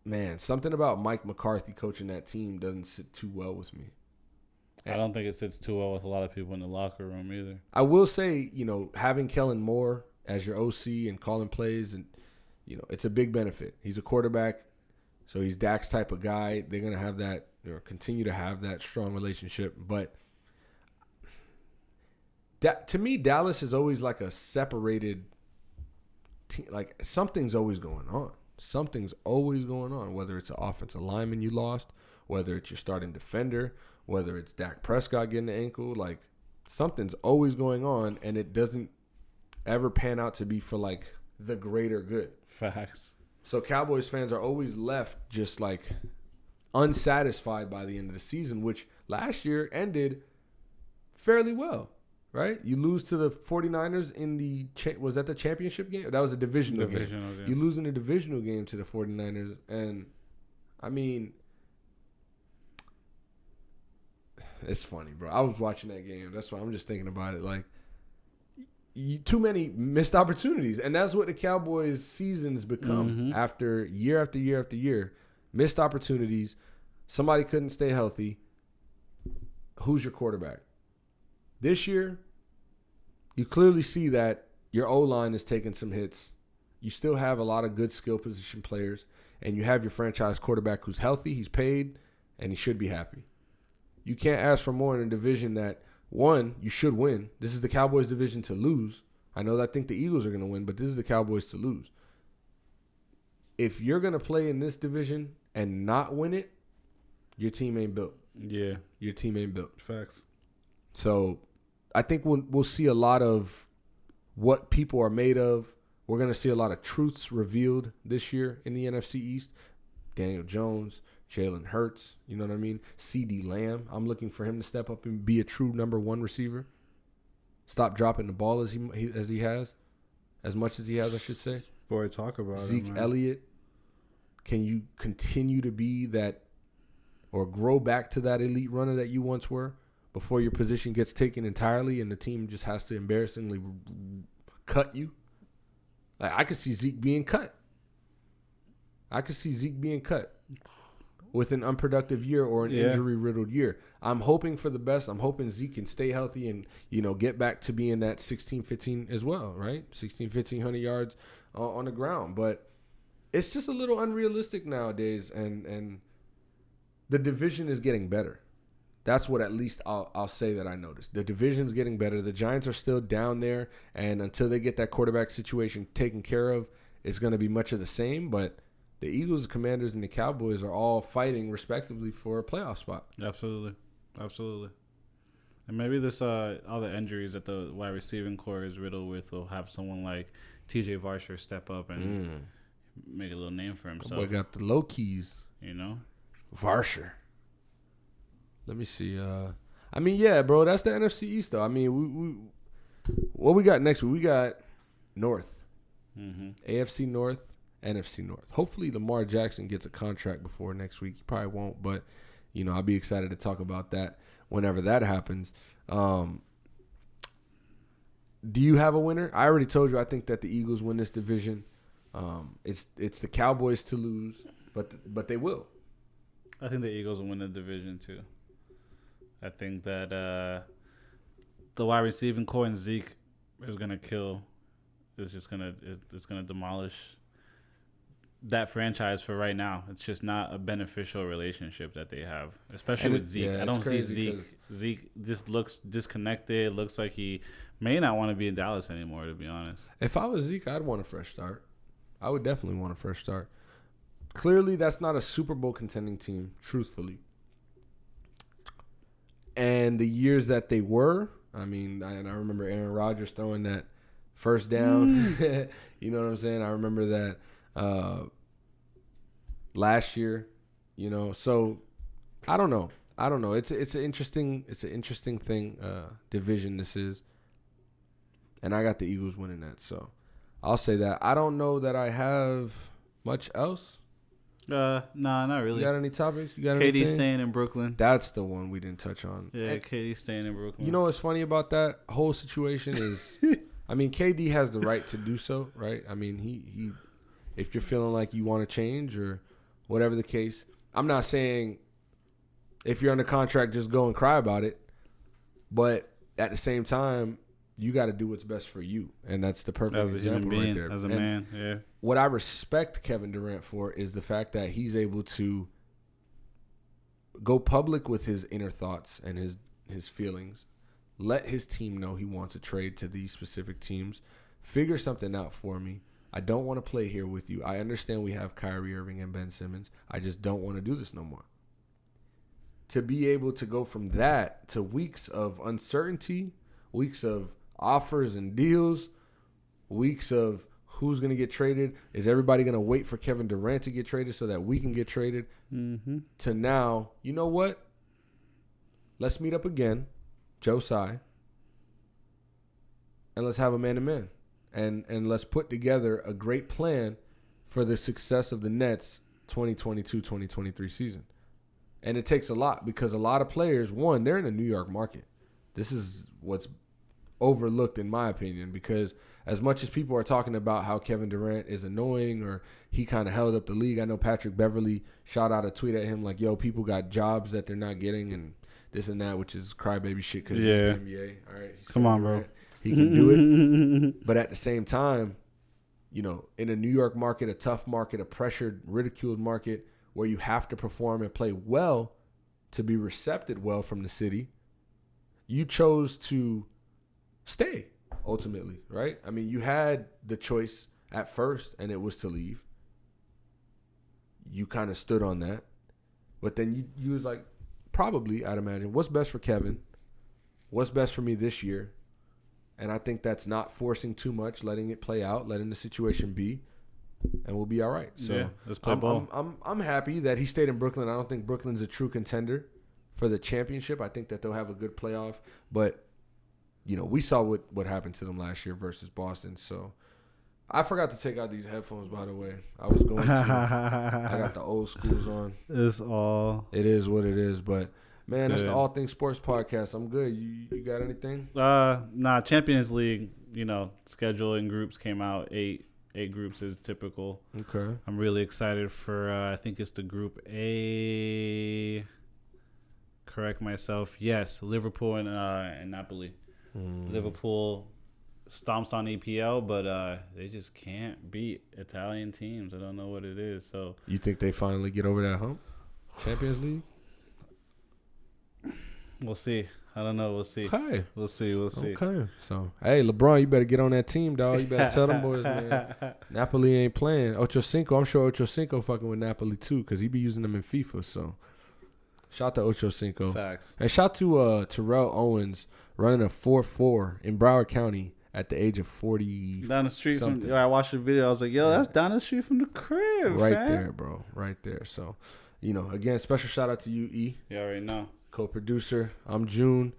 man, something about Mike McCarthy coaching that team doesn't sit too well with me. I don't think it sits too well with a lot of people in the locker room either. I will say, you know, having Kellen Moore as your OC and calling plays, and, you know, it's a big benefit. He's a quarterback, so he's Dak's type of guy. They're going to have that, or continue to have that strong relationship. But to me, Dallas is always like a separated team. Like, something's always going on. Something's always going on, whether it's an offensive lineman you lost, whether it's your starting defender, whether it's Dak Prescott getting an ankle. Like, something's always going on, and it doesn't ever pan out to be for, like, the greater good. Facts. So Cowboys fans are always left just, like, unsatisfied by the end of the season, which last year ended fairly well, right? You lose to the 49ers in the was that the championship game? That was a divisional game. Yeah. You lose in a divisional game to the 49ers, and, I mean, it's funny, bro. I was watching that game. That's why I'm just thinking about it. Like, too many missed opportunities. And that's what the Cowboys' seasons become after year after year after year. Missed opportunities. Somebody couldn't stay healthy. Who's your quarterback? This year, you clearly see that your O-line is taking some hits. You still have a lot of good skill position players. And you have your franchise quarterback who's healthy, he's paid, and he should be happy. You can't ask for more in a division that, one, you should win. This is the Cowboys' division to lose. I think the Eagles are going to win, but this is the Cowboys to lose. If you're going to play in this division and not win it, your team ain't built. Yeah. Your team ain't built. Facts. So I think we'll see a lot of what people are made of. We're going to see a lot of truths revealed this year in the NFC East. Daniel Jones, Jalen Hurts, you know what I mean? CeeDee Lamb. I'm looking for him to step up and be a true number one receiver. Stop dropping the ball as he has, as much as he has, I should say. Boy, talk about Zeke him, Elliott. Can you continue to be that, or grow back to that elite runner that you once were before your position gets taken entirely and the team just has to embarrassingly cut you? Like, I could see Zeke being cut. With an unproductive year or an injury-riddled year. I'm hoping for the best. I'm hoping Zeke can stay healthy and, you know, get back to being that 16-15 as well, right? 1,500 yards on the ground. But it's just a little unrealistic nowadays, and the division is getting better. That's what at least I'll say that I noticed. The division's getting better. The Giants are still down there, and until they get that quarterback situation taken care of, it's going to be much of the same, but the Eagles, the Commanders, and the Cowboys are all fighting respectively for a playoff spot. Absolutely. And maybe this all the injuries that the wide receiving core is riddled with will have someone like TJ Varsher step up and make a little name for himself. Boy got the low keys. You know? Varsher. Let me see. I mean, yeah, bro, that's the NFC East, though. I mean, what we got next week? We got North. AFC North. NFC North. Hopefully Lamar Jackson gets a contract before next week. He probably won't, but, you know, I'll be excited to talk about that whenever that happens. Do you have a winner? I already told you I think that the Eagles win this division. It's the Cowboys to lose, but they will. I think the Eagles will win the division too. I think that the wide receiving core and Zeke is gonna kill. It's gonna demolish that franchise for right now. It's just not a beneficial relationship that they have, especially with Zeke. I don't see Zeke just looks disconnected. Looks like he may not want to be in Dallas anymore, to be honest. If I was Zeke, I'd want a fresh start. I would definitely want a fresh start. Clearly, that's not a Super Bowl contending team, truthfully. And the years that they were, I mean, I remember Aaron Rodgers throwing that first down. You know what I'm saying? I remember that last year, you know. So, I don't know. I don't know. It's an interesting thing. Division this is, and I got the Eagles winning that. So I'll say that. I don't know that I have much else. Nah, not really. You got any topics? You got KD anything? staying in Brooklyn. That's the one we didn't touch on. Yeah, KD staying in Brooklyn. You know what's funny about that whole situation is, I mean, KD has the right to do so, right? I mean, he if you're feeling like you want to change or whatever the case, I'm not saying if you're under contract, just go and cry about it. But at the same time, you got to do what's best for you, and that's the perfect example right there. As a man, yeah. What I respect Kevin Durant for is the fact that he's able to go public with his inner thoughts and his feelings, let his team know he wants a trade to these specific teams, figure something out for me. I don't want to play here with you. I understand we have Kyrie Irving and Ben Simmons. I just don't want to do this no more. To be able to go from that to weeks of uncertainty, weeks of offers and deals, weeks of who's going to get traded, is everybody going to wait for Kevin Durant to get traded so that we can get traded, to now, you know what? Let's meet up again, Joe Tsai, and let's have a man-to-man. And let's put together a great plan for the success of the Nets 2022-2023 season. And it takes a lot because a lot of players, one, they're in the New York market. This is what's overlooked in my opinion, because as much as people are talking about how Kevin Durant is annoying or he kind of held up the league, I know Patrick Beverley shot out a tweet at him like, yo, people got jobs that they're not getting and this and that, which is crybaby shit because he's in the NBA. All right, come on, bro. He can do it. But at the same time, you know, in a New York market, a tough market, a pressured, ridiculed market where you have to perform and play well to be recepted well from the city, you chose to stay ultimately, right? I mean, you had the choice at first and it was to leave. You kind of stood on that. But then you was like, probably, I'd imagine, what's best for Kevin? What's best for me this year? And I think that's not forcing too much, letting it play out, letting the situation be, and we'll be all right. So yeah, let's play ball. I'm happy that he stayed in Brooklyn. I don't think Brooklyn's a true contender for the championship. I think that they'll have a good playoff. But, you know, we saw what happened to them last year versus Boston. So I forgot to take out these headphones, by the way. I was going to. I got the old schools on. It is what it is. But, man, that's the All Things Sports Podcast. I'm good. You got anything? Nah, Champions League, you know, schedule in groups came out. Eight groups is typical. Okay. I'm really excited for, I think it's the Group A. Correct myself. Yes, Liverpool and Napoli. Liverpool stomps on EPL, but they just can't beat Italian teams. I don't know what it is. So you think they finally get over that hump? Champions League? We'll see. I don't know. We'll see. Okay. We'll see. Okay. So, hey, LeBron, you better get on that team, dog. You better tell them boys, man. Napoli ain't playing. Ocho Cinco, I'm sure Ocho Cinco fucking with Napoli, too, because he be using them in FIFA. So, shout to Ocho Cinco. Facts. And shout to Terrell Owens running a 4.4 in Broward County at the age of 40. Down the street from, I watched the video. I was like, yo, that's down the street from the crib, right fam. there, bro. Right there. So, you know, again, special shout out to you, E. You already know. Co-producer. I'm June.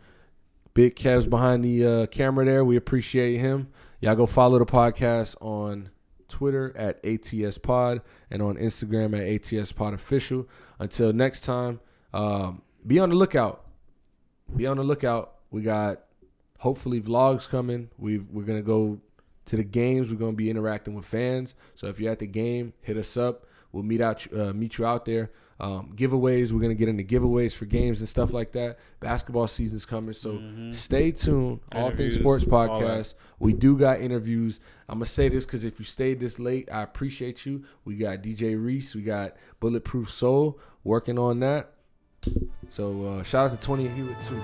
Big Kev's behind the camera there. We appreciate him. Y'all go follow the podcast on Twitter at ATS Pod and on Instagram at ATS Pod Official. Until next time, be on the lookout. Be on the lookout. We got hopefully vlogs coming. We're going to go to the games. We're going to be interacting with fans. So if you're at the game, hit us up. We'll meet you out there. Giveaways. We're going to get into giveaways for games and stuff like that. Basketball season's coming. So stay tuned. All Things Sports Podcast. We do got interviews. I'm going to say this because if you stayed this late, I appreciate you. We got DJ Reese. We got Bulletproof Soul working on that. So shout out to 20 Hewitt too.